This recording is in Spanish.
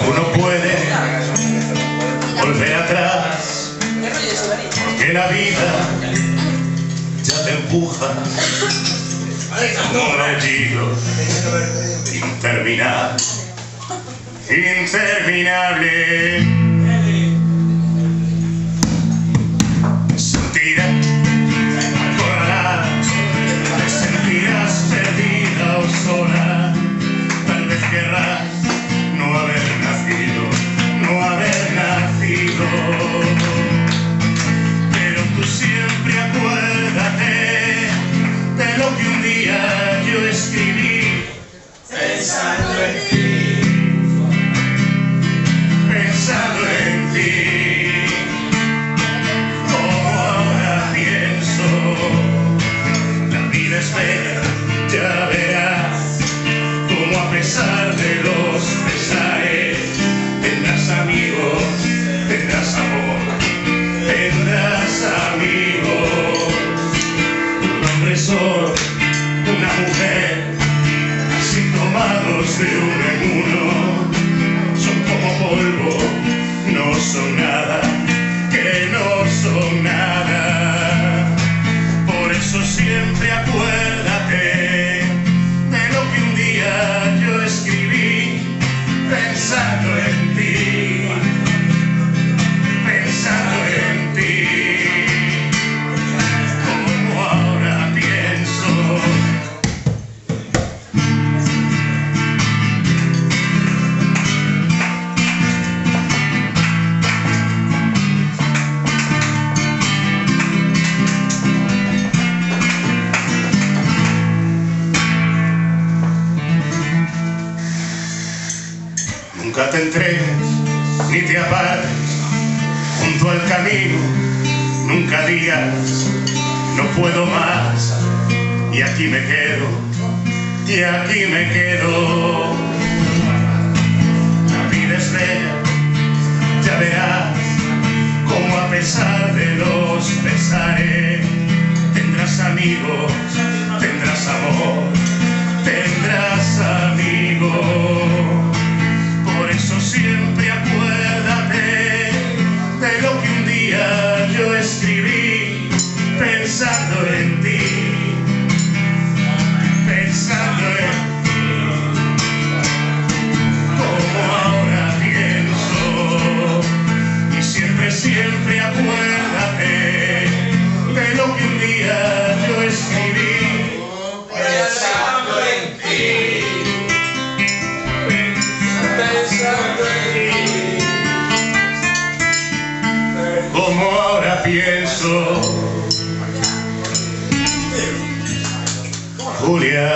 Uno puede volver atrás, porque la vida ya te empuja como un aullido interminable, interminable. Sentirás acorralada, te sentirás perdida o sola. Tal vez querrás no haber nacido, no haber nacido. Pero tú siempre acuérdate de lo que un día yo escribí, pensando en ti, pensando en ti. Como ahora pienso, la vida es bella, ya verás, como a pesar de los pesares, tendrás amigos, tendrás amor, tendrás amigos. Un hombre solo, una mujer, así tomados de uno en uno, son como polvo, no son nada, que no son nada. Por eso siempre acuérdate de lo que un día yo escribí, pensando en ti, pensando en ti. Como ahora pienso, nunca te entregues ni te apartes junto al camino, nunca digas no puedo más y aquí me quedo, y aquí me quedo. La vida es bella, ya verás, como a pesar de los pesares, tendrás amigos, tendrás amor, tendrás amigos. Por eso siempre acuérdate de lo que un día yo escribí, pensando en ti, pensando en ti. Como ahora pienso, y siempre, siempre acuérdate de lo que un día yo escribí, pensando en ti. Como ahora pienso, Julia.